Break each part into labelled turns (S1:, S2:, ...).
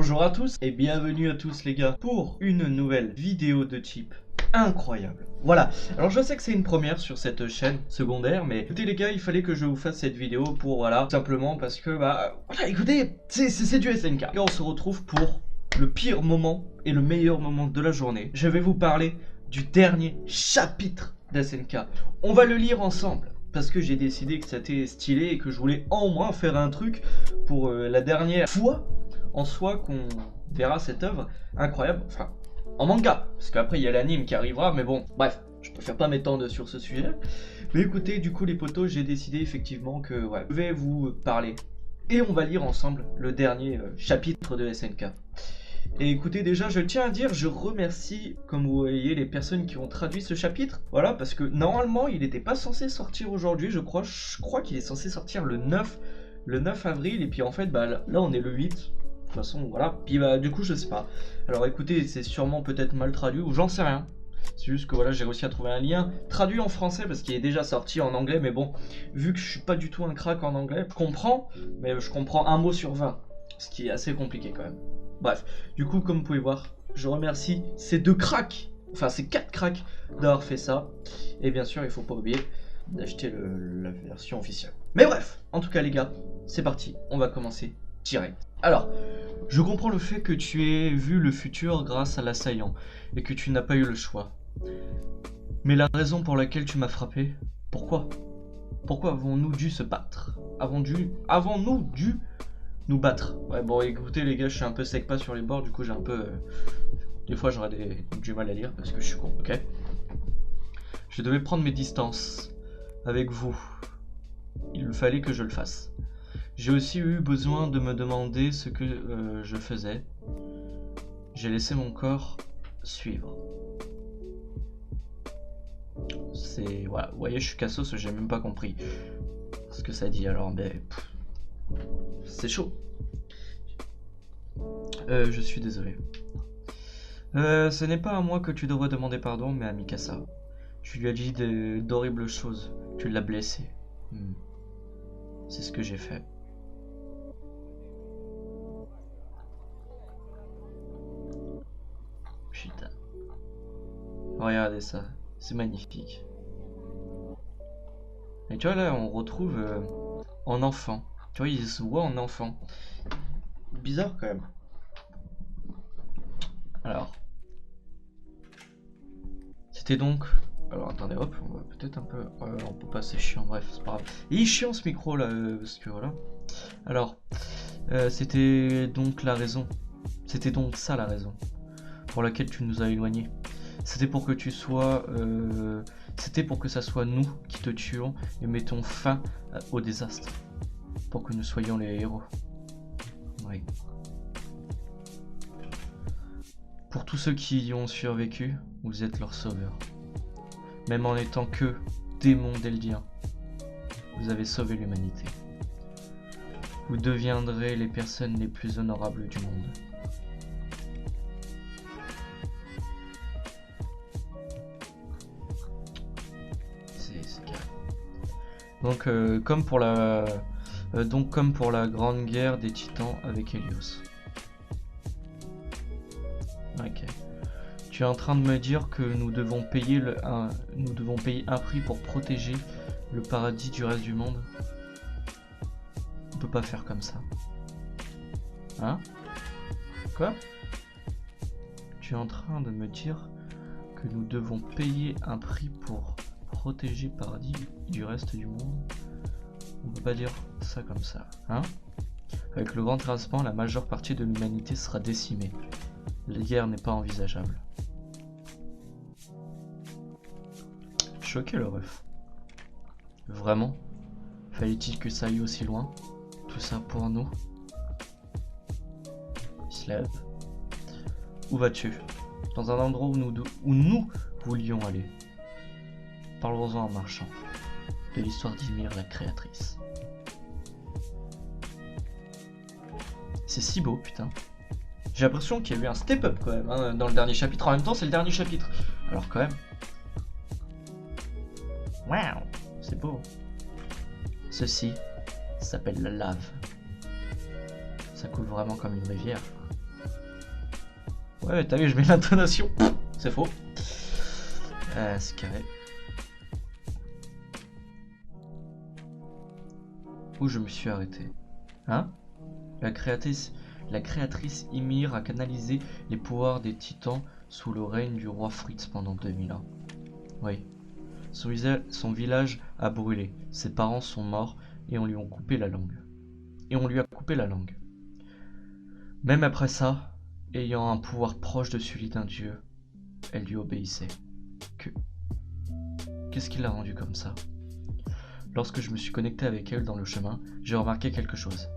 S1: Bonjour à tous et bienvenue à tous les gars pour une nouvelle vidéo de type incroyable. Voilà, alors je sais que c'est une première sur cette chaîne secondaire, mais écoutez les gars, il fallait que je vous fasse cette vidéo pour voilà, simplement parce que voilà, écoutez, c'est du SNK. Et on se retrouve pour le pire moment et le meilleur moment de la journée. Je vais vous parler du dernier chapitre d'SNK. On va le lire ensemble. Parce que j'ai décidé que c'était stylé et que je voulais au moins faire un truc pour la dernière fois en soi qu'on verra cette œuvre incroyable, enfin en manga, parce qu'après il y a l'anime qui arrivera, mais bon, bref, je préfère pas m'étendre sur ce sujet. Mais écoutez, du coup les potos, j'ai décidé effectivement que ouais, je vais vous parler et on va lire ensemble le dernier chapitre de SNK. Et écoutez, déjà, je tiens à dire, je remercie, comme vous voyez, les personnes qui ont traduit ce chapitre. Voilà, parce que normalement, il n'était pas censé sortir aujourd'hui, je crois. Je crois qu'il est censé sortir le 9 avril. Et puis en fait, bah, là, on est le 8. De toute façon, voilà. Puis bah, du coup, je sais pas. Alors écoutez, c'est sûrement peut-être mal traduit, ou j'en sais rien. C'est juste que voilà, j'ai réussi à trouver un lien traduit en français parce qu'il est déjà sorti en anglais. Mais bon, vu que je suis pas du tout un crack en anglais, je comprends, mais je comprends un mot sur 20. Ce qui est assez compliqué quand même. Bref, du coup, comme vous pouvez voir, je remercie ces deux cracks, enfin ces 4 cracks d'avoir fait ça. Et bien sûr, il faut pas oublier d'acheter la version officielle. Mais bref, en tout cas les gars, c'est parti, on va commencer direct. Alors, je comprends le fait que tu aies vu le futur grâce à l'assaillant et que tu n'as pas eu le choix. Mais la raison pour laquelle tu m'as frappé, pourquoi avons-nous dû se battre? Avons-nous dû nous battre? Ouais, bon, écoutez les gars, je suis un peu sec pas sur les bords, du coup j'ai un peu... des fois j'aurais du mal à lire parce que je suis con, ok? Je devais prendre mes distances avec vous. Il fallait que je le fasse. J'ai aussi eu besoin de me demander ce que je faisais. J'ai laissé mon corps suivre. C'est... voilà, vous voyez, je suis cassos, j'ai même pas compris ce que ça dit, alors, mais... c'est chaud. Je suis désolé. Ce n'est pas à moi que tu devrais demander pardon, mais à Mikasa. Tu lui as dit d'horribles choses. Tu l'as blessé. C'est ce que j'ai fait. Putain. Regardez ça. C'est magnifique. Et tu vois là, on retrouve en enfant. Tu vois, il se voit en enfant. Bizarre quand même. Alors. C'était donc... alors attendez, hop, on va peut-être un peu... on peut pas, c'est chiant, bref, c'est pas grave. Il est chiant ce micro là, parce que voilà. Alors, c'était donc la raison. C'était donc ça la raison pour laquelle tu nous as éloignés. C'était pour que tu sois... c'était pour que ça soit nous qui te tuons et mettons fin au désastre. Pour que nous soyons les héros. Oui. Pour tous ceux qui y ont survécu, vous êtes leur sauveur. Même en étant que démons d'Eldia, vous avez sauvé l'humanité. Vous deviendrez les personnes les plus honorables du monde. C'est carré. Donc, comme pour la grande guerre des titans avec Helios. Ok. Tu es en train de me dire que nous devons payer un prix pour protéger le paradis du reste du monde? On peut pas faire comme ça. Hein? Quoi? Tu es en train de me dire que nous devons payer un prix pour protéger le paradis du reste du monde? On peut pas dire ça comme ça. Hein? Avec le grand terrassement, la majeure partie de l'humanité sera décimée. La guerre n'est pas envisageable. Choqué le ref. Vraiment? Fallait-il que ça aille aussi loin? Tout ça pour nous? Il se lève. Où vas-tu? Dans un endroit où nous voulions aller. Parlons-en en marchant. De l'histoire d'Ymir, la créatrice. C'est si beau, putain. J'ai l'impression qu'il y a eu un step-up quand même hein, dans le dernier chapitre. En même temps, c'est le dernier chapitre. Alors quand même. Waouh, c'est beau. Ceci s'appelle la lave. Ça coule vraiment comme une rivière. Ouais, t'as vu, je mets l'intonation. C'est faux. C'est carré. Où je me suis arrêté. Hein? La créatrice Ymir a canalisé les pouvoirs des titans sous le règne du roi Fritz pendant 2000 ans. Oui. Son village a brûlé, ses parents sont morts et on lui a coupé la langue. Même après ça, ayant un pouvoir proche de celui d'un dieu, elle lui obéissait. Qu'est-ce qui l'a rendue comme ça? Lorsque je me suis connecté avec elle dans le chemin, j'ai remarqué quelque chose.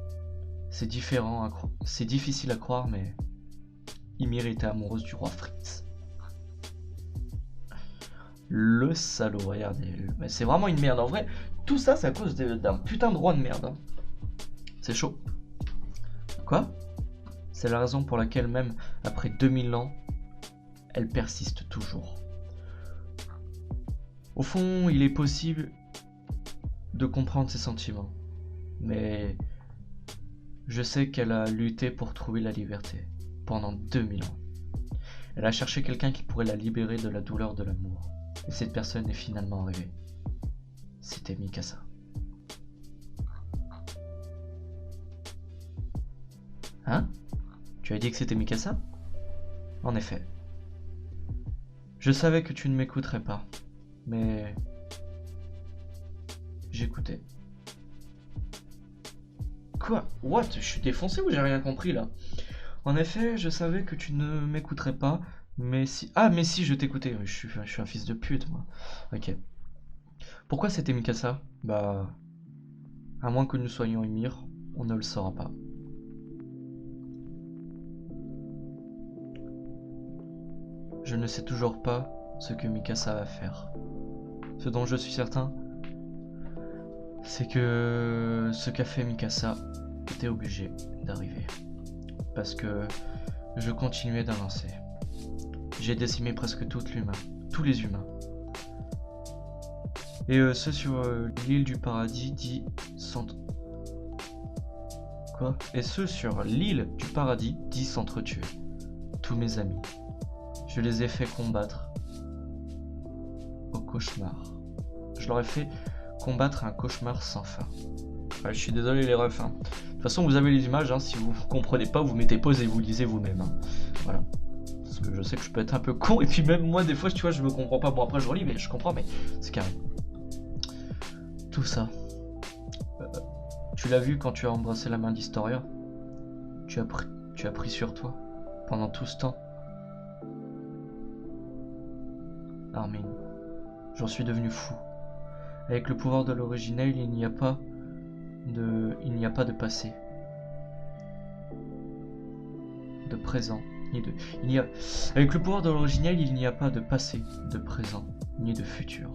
S1: C'est difficile à croire, mais Ymir était amoureuse du roi Fritz. Le salaud, regardez. Mais c'est vraiment une merde. En vrai, tout ça, c'est à cause d'un putain de roi de merde. Hein. C'est chaud. Quoi? C'est la raison pour laquelle même après 2000 ans, elle persiste toujours. Au fond, il est possible de comprendre ses sentiments. Mais je sais qu'elle a lutté pour trouver la liberté pendant 2000 ans. Elle a cherché quelqu'un qui pourrait la libérer de la douleur de l'amour. Et cette personne est finalement arrivée. C'était Mikasa. Hein? Tu as dit que c'était Mikasa? En effet. Je savais que tu ne m'écouterais pas, mais j'écoutais. Quoi? What? Je suis défoncé ou j'ai rien compris là? En effet, je savais que tu ne m'écouterais pas, mais si... Ah, mais si, je t'écoutais. Je suis un fils de pute, moi. Ok. Pourquoi c'était Mikasa? Bah... À moins que nous soyons Ymir, on ne le saura pas. Je ne sais toujours pas ce que Mikasa va faire. Ce dont je suis certain, c'est que ce qu'a fait Mikasa était obligé d'arriver. Parce que je continuais d'avancer. J'ai décimé presque tous les humains. Et ceux sur l'île du paradis dit Quoi? Et ceux sur l'île du paradis dit s'entretuer. Tous mes amis. Je les ai fait combattre au cauchemar. Je leur ai fait combattre un cauchemar sans fin. Ouais, je suis désolé les refs. Hein. De toute façon, vous avez les images. Hein. Si vous comprenez pas, vous mettez pause et vous lisez vous-même. Hein. Voilà. Parce que je sais que je peux être un peu con. Et puis même moi, des fois, tu vois, je me comprends pas. Bon, après, je relis, mais je comprends. Mais c'est carré. Tout ça. Tu l'as vu quand tu as embrassé la main d'Historia. Tu as pris sur toi. Pendant tout ce temps. Armin. J'en suis devenu fou. Avec le pouvoir de l'originel, il n'y a pas de passé, de présent, ni de... Avec le pouvoir de l'originel, il n'y a pas de passé, de présent, ni de futur.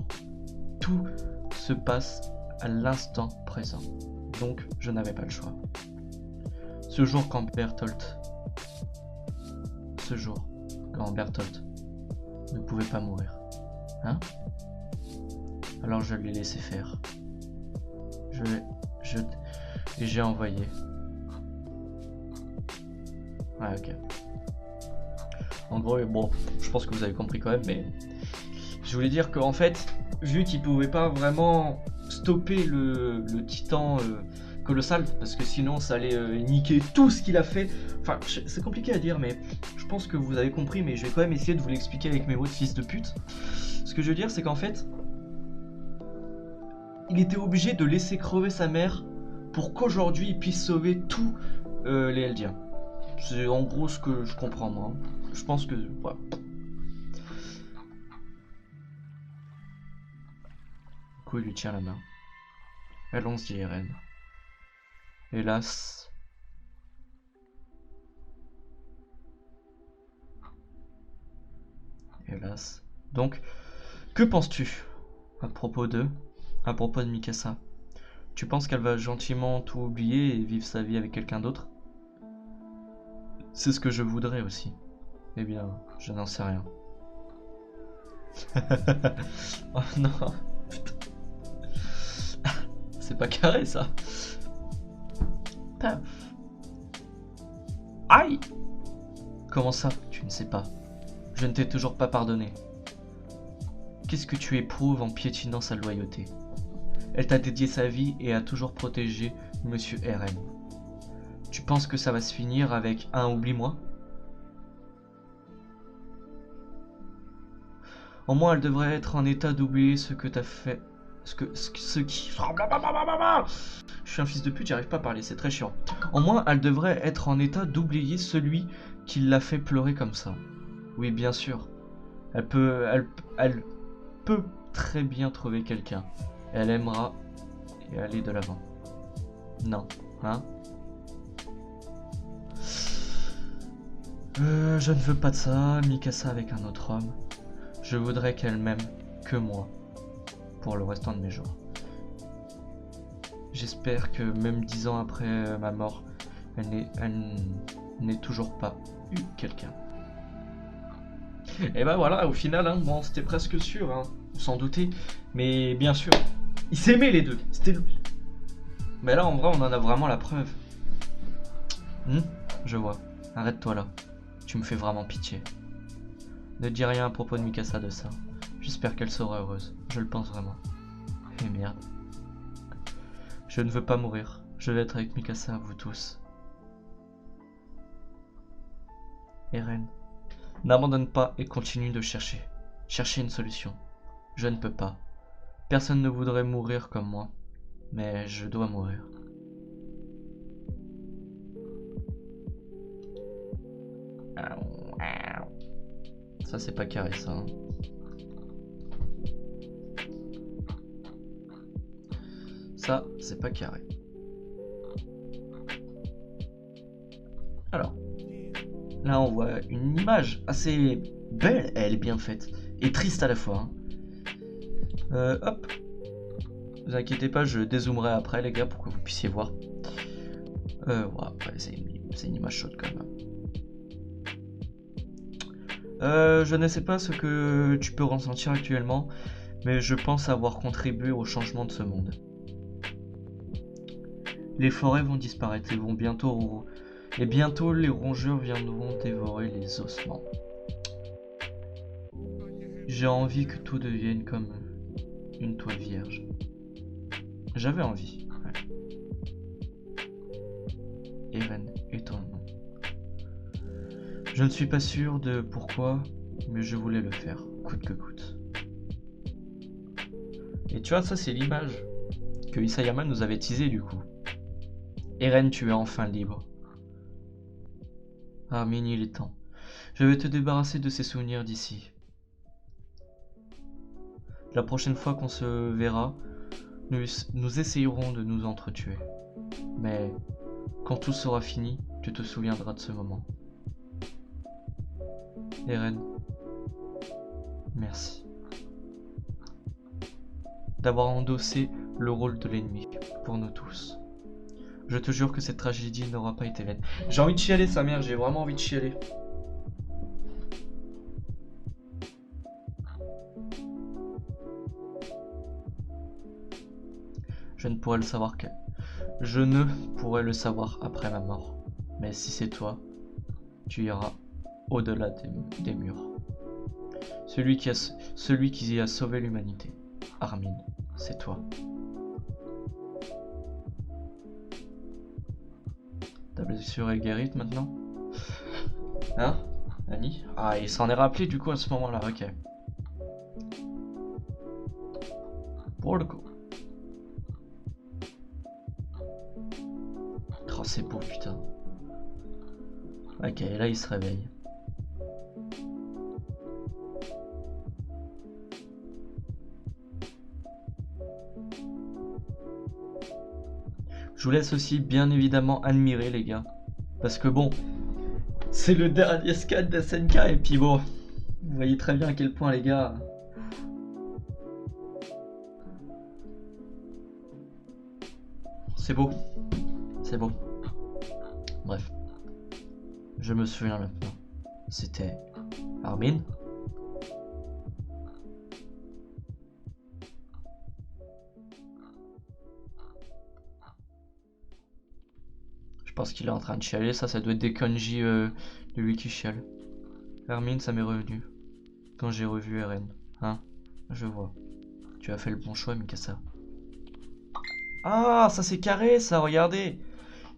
S1: Tout se passe à l'instant présent. Donc, je n'avais pas le choix. Ce jour quand Bertolt ne pouvait pas mourir. Hein? Alors je l'ai laissé faire. Et j'ai envoyé. Ouais, ok. En gros, bon, je pense que vous avez compris quand même, mais je voulais dire qu'en fait, vu qu'il pouvait pas vraiment stopper le titan colossal, parce que sinon ça allait niquer tout ce qu'il a fait. Enfin, c'est compliqué à dire, mais je pense que vous avez compris, mais je vais quand même essayer de vous l'expliquer avec mes mots de fils de pute. Ce que je veux dire, c'est qu'en fait, il était obligé de laisser crever sa mère pour qu'aujourd'hui il puisse sauver tous les Eldiens. C'est en gros ce que je comprends moi. Je pense que... Voilà. Du coup il lui tient la main. Allons-y Eren. Hélas... Hélas. Donc, que penses-tu à propos de Mikasa? Tu penses qu'elle va gentiment tout oublier et vivre sa vie avec quelqu'un d'autre? C'est ce que je voudrais aussi. Eh bien, je n'en sais rien. Oh non, putain. C'est pas carré ça. Paf. Aïe. Comment ça, tu ne sais pas? Je ne t'ai toujours pas pardonné. Qu'est-ce que tu éprouves en piétinant sa loyauté? Elle t'a dédié sa vie et a toujours protégé Monsieur RM. Tu penses que ça va se finir avec un oublie-moi? Au moins, elle devrait être en état d'oublier ce que t'as fait. Ce qui. Je suis un fils de pute, j'arrive pas à parler, c'est très chiant. Au moins, elle devrait être en état d'oublier celui qui l'a fait pleurer comme ça. Oui, bien sûr. Elle peut très bien trouver quelqu'un. Elle aimera et aller de l'avant. Non, hein? Je ne veux pas de ça, Mikasa avec un autre homme. Je voudrais qu'elle m'aime que moi, pour le restant de mes jours. J'espère que même 10 ans après ma mort, elle n'ait toujours pas eu quelqu'un. Et bah voilà, au final, hein, bon, c'était presque sûr, hein, on s'en doutait. Mais bien sûr, ils s'aimaient les deux, c'était lui. Mais là, en vrai, on en a vraiment la preuve. Je vois. Arrête-toi là. Tu me fais vraiment pitié. Ne dis rien à propos de Mikasa de ça. J'espère qu'elle sera heureuse. Je le pense vraiment. Et merde. Je ne veux pas mourir. Je vais être avec Mikasa, vous tous. Eren, n'abandonne pas et continue de chercher. Chercher une solution. Je ne peux pas. Personne ne voudrait mourir comme moi. Mais je dois mourir. Ça c'est pas carré ça. Hein. Ça c'est pas carré. Alors, là on voit une image assez belle, elle est bien faite. Et triste à la fois. Hein. Hop. Vous inquiétez pas, je dézoomerai après les gars pour que vous puissiez voir. Ouais, c'est une image chaude quand même. Je ne sais pas ce que tu peux ressentir actuellement, mais je pense avoir contribué au changement de ce monde. Les forêts vont disparaître et bientôt les rongeurs viendront dévorer les ossements. J'ai envie que tout devienne comme une toile vierge. J'avais envie. Ouais. Eren est ton nom. Je ne suis pas sûr de pourquoi, mais je voulais le faire, coûte que coûte. Et tu vois, ça c'est l'image que Isayama nous avait teasé du coup. Eren, tu es enfin libre. Armin, il est temps. Je vais te débarrasser de ces souvenirs d'ici. La prochaine fois qu'on se verra, nous essayerons de nous entretuer. Mais quand tout sera fini, tu te souviendras de ce moment. Eren, merci d'avoir endossé le rôle de l'ennemi pour nous tous. Je te jure que cette tragédie n'aura pas été vaine. J'ai envie de chialer sa mère, j'ai vraiment envie de chialer. Je ne pourrai le savoir après ma mort. Mais si c'est toi, tu iras au-delà des murs. Celui qui a sauvé l'humanité. Armin, c'est toi. Ta blessure est guérie maintenant? Hein, Annie? Ah, il s'en est rappelé du coup à ce moment-là, ok. Pour le coup. Oh, c'est beau, putain. Ok, là il se réveille. Je vous laisse aussi bien évidemment admirer les gars. Parce que bon, c'est le dernier scan d'SNK et puis bon, vous voyez très bien à quel point les gars... C'est beau. C'est beau. Bref. Je me souviens maintenant. C'était Armin. Je pense qu'il est en train de chialer. Ça doit être des kanji de lui qui chiale. Hermine, ça m'est revenu. Quand j'ai revu Eren. Hein? Je vois. Tu as fait le bon choix, Mikasa. Ah, ça c'est carré, ça, regardez.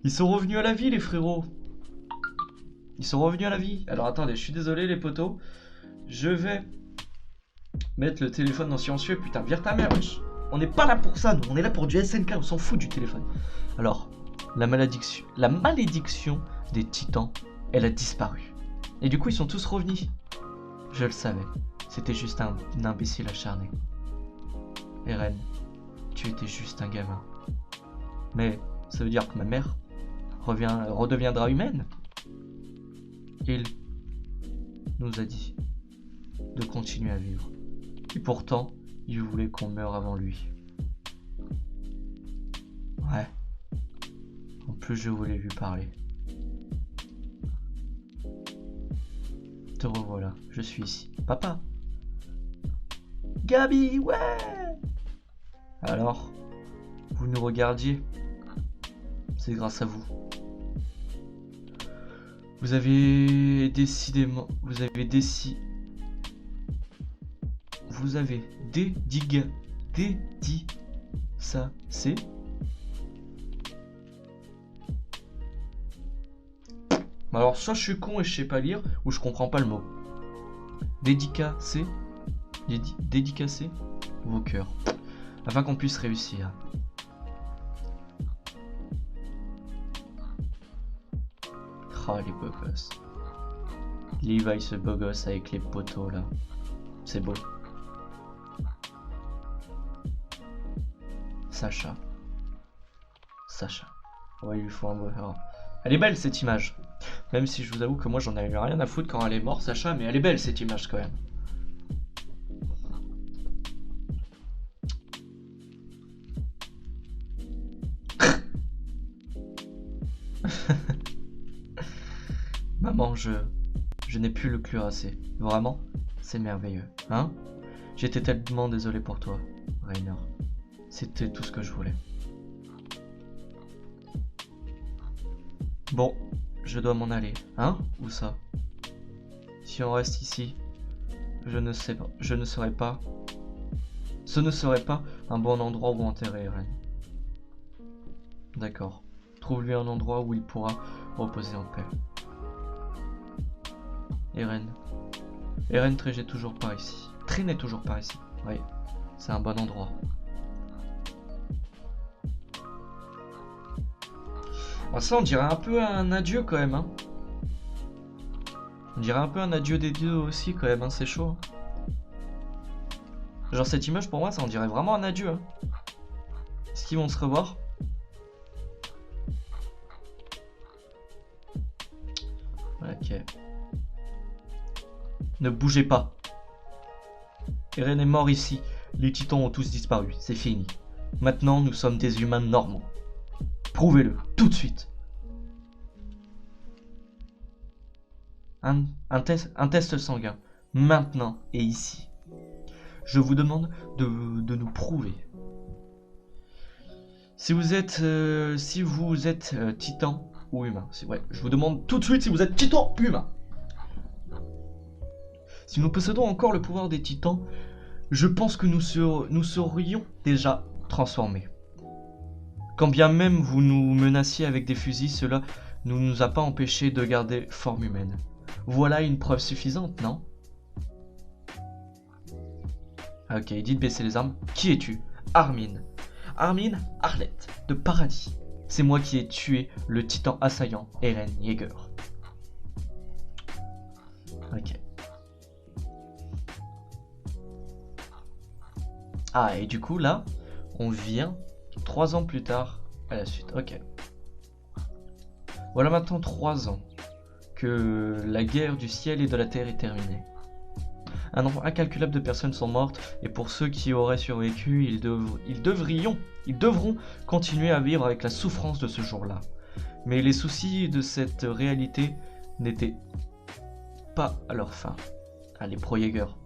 S1: Ils sont revenus à la vie, les frérots. Ils sont revenus à la vie. Alors attendez, je suis désolé, les potos. Je vais mettre le téléphone dans silencieux. Putain, vire ta mère, wesh. On n'est pas là pour ça, nous. On est là pour du SNK, on s'en fout du téléphone. Alors, la malédiction des titans, elle a disparu. Et du coup, ils sont tous revenus. Je le savais. C'était juste un imbécile acharné. Eren, tu étais juste un gamin. Mais ça veut dire que ma mère redeviendra humaine. Il nous a dit de continuer à vivre. Et pourtant, il voulait qu'on meure avant lui. Ouais. En plus, je voulais lui parler. Te revoilà, je suis ici. Papa. Gabi, ouais. Alors, vous nous regardiez. C'est grâce à vous. Vous avez décidément... Vous avez dédi ça, c'est... Alors, soit je suis con et je sais pas lire, ou je comprends pas le mot. Dédicacer vos cœurs, afin qu'on puisse réussir. Oh, les beaux gosses. Levi, ce beau gosse avec les poteaux là. C'est beau. Sacha. Ouais, il lui faut un beau. Alors, elle est belle cette image. Même si je vous avoue que moi j'en avais rien à foutre quand elle est morte, Sacha, mais elle est belle cette image quand même. Maman, je n'ai plus le cuirassé. Vraiment, c'est merveilleux, hein? J'étais tellement désolé pour toi, Rainer. C'était tout ce que je voulais. Bon, je dois m'en aller, hein? Où ça? Si on reste ici, ce ne serait pas un bon endroit où enterrer Eren. D'accord. Trouve-lui un endroit où il pourra reposer en paix. Eren traînait toujours par ici. Oui, c'est un bon endroit. Alors ça, on dirait un peu un adieu quand même, hein. On dirait un peu un adieu des dieux aussi quand même, hein. C'est chaud. Hein. Genre cette image pour moi, ça on dirait vraiment un adieu. Hein. Est-ce qu'ils vont se revoir? Ok. Ne bougez pas. Eren est mort ici. Les titans ont tous disparu. C'est fini. Maintenant, nous sommes des humains normaux. Prouvez-le, tout de suite. Un test sanguin. Maintenant et ici. Je vous demande de nous prouver. Si vous êtes titan ou humain. Ouais, je vous demande tout de suite si vous êtes titan ou humain. Si nous possédons encore le pouvoir des titans, je pense que nous serions déjà transformés. Quand bien même vous nous menaciez avec des fusils, cela ne nous a pas empêchés de garder forme humaine. Voilà une preuve suffisante, non? Ok, il dit de baisser les armes. Qui es-tu? Armin. Armin Arlette, de Paradis. C'est moi qui ai tué le titan assaillant, Eren Yeager. Ok. Ah, et du coup, là, on vient 3 ans plus tard à la suite. Ok. Voilà maintenant 3 ans que la guerre du ciel et de la terre est terminée. Un nombre incalculable de personnes sont mortes, et pour ceux qui auraient survécu, ils devront continuer à vivre avec la souffrance de ce jour-là. Mais les soucis de cette réalité n'étaient pas à leur fin. Ah, les Pro-Jaeger.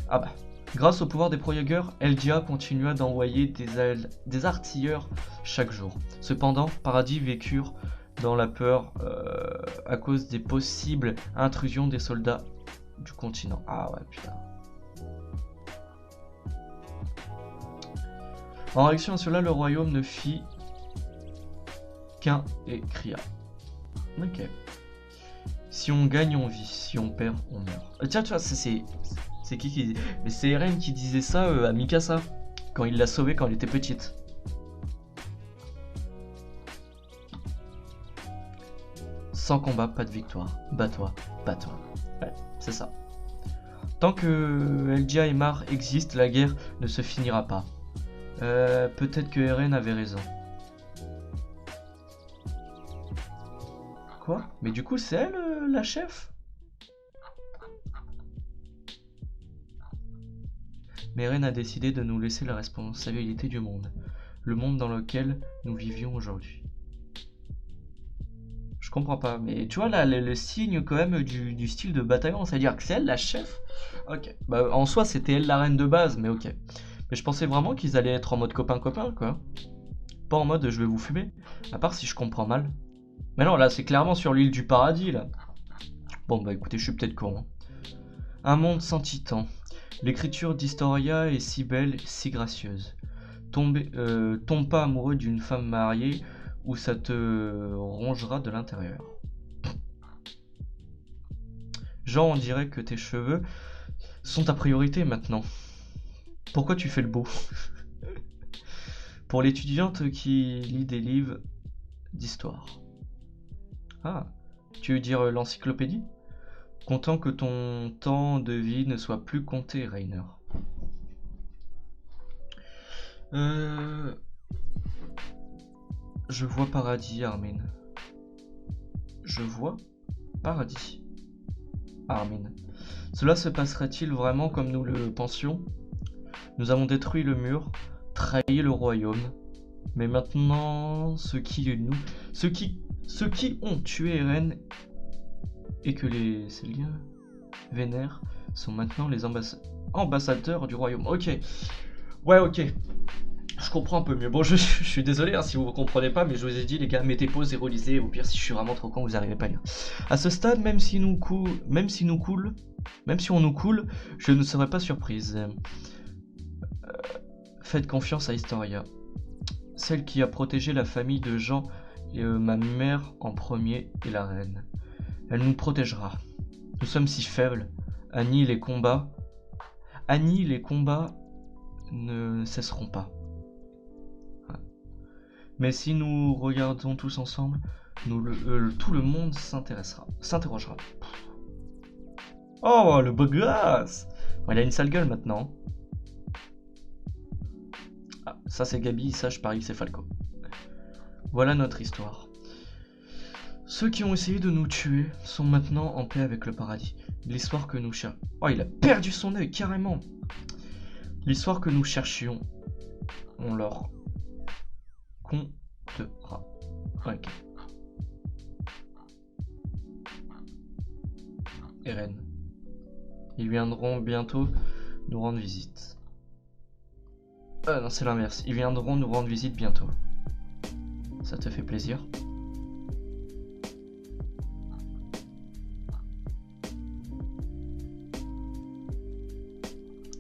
S1: Ah bah. Grâce au pouvoir des Pro-Jaeger, Eldia continua d'envoyer des artilleurs chaque jour. Cependant, Paradis vécurent dans la peur à cause des possibles intrusions des soldats du continent. Ah ouais, putain. En réaction à cela, le royaume ne fit qu'un et cria. Ok. Si on gagne, on vit. Si on perd, on meurt. Tiens, tu vois, c'est qui mais c'est Eren qui disait ça à Mikasa quand il l'a sauvée quand elle était petite. Sans combat, pas de victoire. Bats-toi, bats-toi. Ouais, c'est ça. Tant que Eldia et Mar existent, la guerre ne se finira pas. Peut-être que Eren avait raison. Quoi? Mais du coup, c'est elle, la chef? Mais Eren a décidé de nous laisser la responsabilité du monde. Le monde dans lequel nous vivions aujourd'hui. Je comprends pas, mais tu vois là, le signe quand même du style de bataillon, c'est-à-dire que c'est elle la chef? Ok, bah en soi c'était elle la reine de base, mais ok. Mais je pensais vraiment qu'ils allaient être en mode copain-copain, quoi. Pas en mode je vais vous fumer, à part si je comprends mal. Mais non, là c'est clairement sur l'île du paradis, là. Bon bah écoutez, je suis peut-être con. Hein. Un monde sans titan. L'écriture d'Historia est si belle, si gracieuse. Tombe pas amoureux d'une femme mariée ou ça te rongera de l'intérieur. Genre, on dirait que tes cheveux sont ta priorité maintenant. Pourquoi tu fais le beau? Pour l'étudiante qui lit des livres d'histoire. Ah, tu veux dire l'encyclopédie? Content que ton temps de vie ne soit plus compté, Rainer. Je vois paradis, Armin. Je vois paradis, Armin. Cela se passerait-il vraiment comme nous le pensions? Nous avons détruit le mur, trahi le royaume. Mais maintenant, ceux qui ont tué Eren et que les Céliens vénèrent sont maintenant les ambassadeurs du royaume. Ok. Ouais, ok. Je comprends un peu mieux. Bon, je suis désolé hein, si vous ne comprenez pas, mais je vous ai dit, les gars, mettez pause et relisez. Au pire, si je suis vraiment trop con, vous n'arrivez pas à lire. À ce stade, même si on nous coule, je ne serais pas surprise. Faites confiance à Historia. Celle qui a protégé la famille de Jean et ma mère en premier et la reine. Elle nous protégera. Nous sommes si faibles. Annie, les combats ne cesseront pas. Mais si nous regardons tous ensemble, tout le monde s'interrogera. Oh, le beau gosse! Il a une sale gueule maintenant. Ah, ça c'est Gabi, ça je parie que c'est Falco. Voilà notre histoire. Ceux qui ont essayé de nous tuer sont maintenant en paix avec le paradis. L'histoire que nous cherchions... Oh, il a perdu son œil, carrément! L'histoire que nous cherchions, on leur contera. Ok. Eren. Ils viendront bientôt nous rendre visite. Non, c'est l'inverse. Ils viendront nous rendre visite bientôt. Ça te fait plaisir?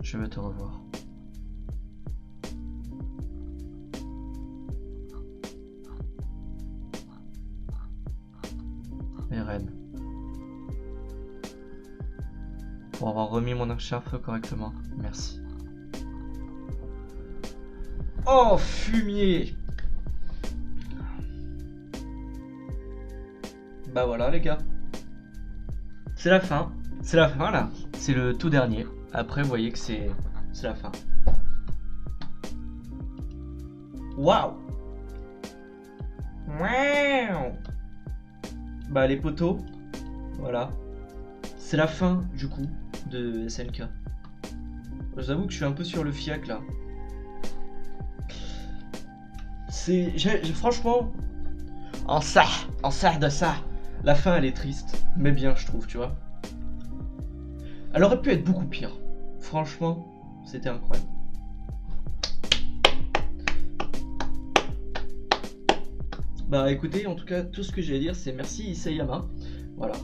S1: Je veux te revoir. Eren. Pour avoir remis mon écharpe correctement. Merci. Oh, fumier! Bah voilà les gars. C'est la fin. C'est la fin là. C'est le tout dernier. Après vous voyez que c'est la fin. Waouh! Waouh! Bah les potos. Voilà. C'est la fin du coup de SNK. J'avoue que je suis un peu sur le fiac là. Franchement, en ça de ça, la fin elle est triste, mais bien je trouve, tu vois. Elle aurait pu être beaucoup pire. Franchement, c'était incroyable. Bah écoutez, en tout cas, tout ce que j'ai à dire, c'est merci Isayama. Voilà,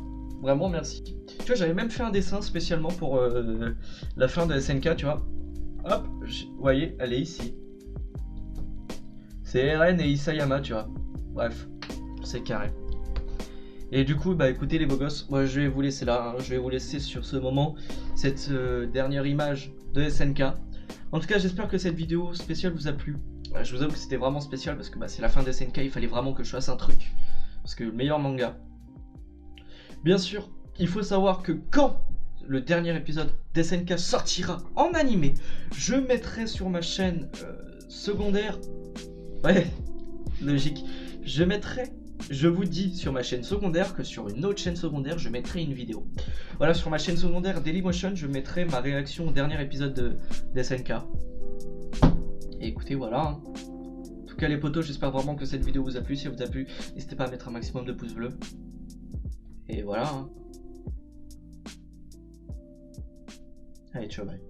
S1: vraiment merci. Tu vois, j'avais même fait un dessin spécialement pour la fin de SNK, tu vois. Hop, vous voyez, elle est ici. C'est Eren et Isayama, tu vois. Bref, c'est carré. Et du coup, bah écoutez les beaux gosses, moi je vais vous laisser là, hein. Je vais vous laisser sur ce moment, cette dernière image de SNK. En tout cas, j'espère que cette vidéo spéciale vous a plu. Je vous avoue que c'était vraiment spécial parce que bah, c'est la fin de SNK, il fallait vraiment que je fasse un truc. Parce que le meilleur manga. Bien sûr, il faut savoir que quand le dernier épisode d'SNK sortira en animé, je mettrai sur ma chaîne secondaire... Ouais, logique. Je vous dis sur ma chaîne secondaire que sur une autre chaîne secondaire, je mettrai une vidéo. Voilà, sur ma chaîne secondaire Dailymotion, je mettrai ma réaction au dernier épisode d'SNK. Et écoutez, voilà. Hein. En tout cas, les potos, j'espère vraiment que cette vidéo vous a plu. Si elle vous a plu, n'hésitez pas à mettre un maximum de pouces bleus. Et voilà. Hein. Allez, ciao, bye.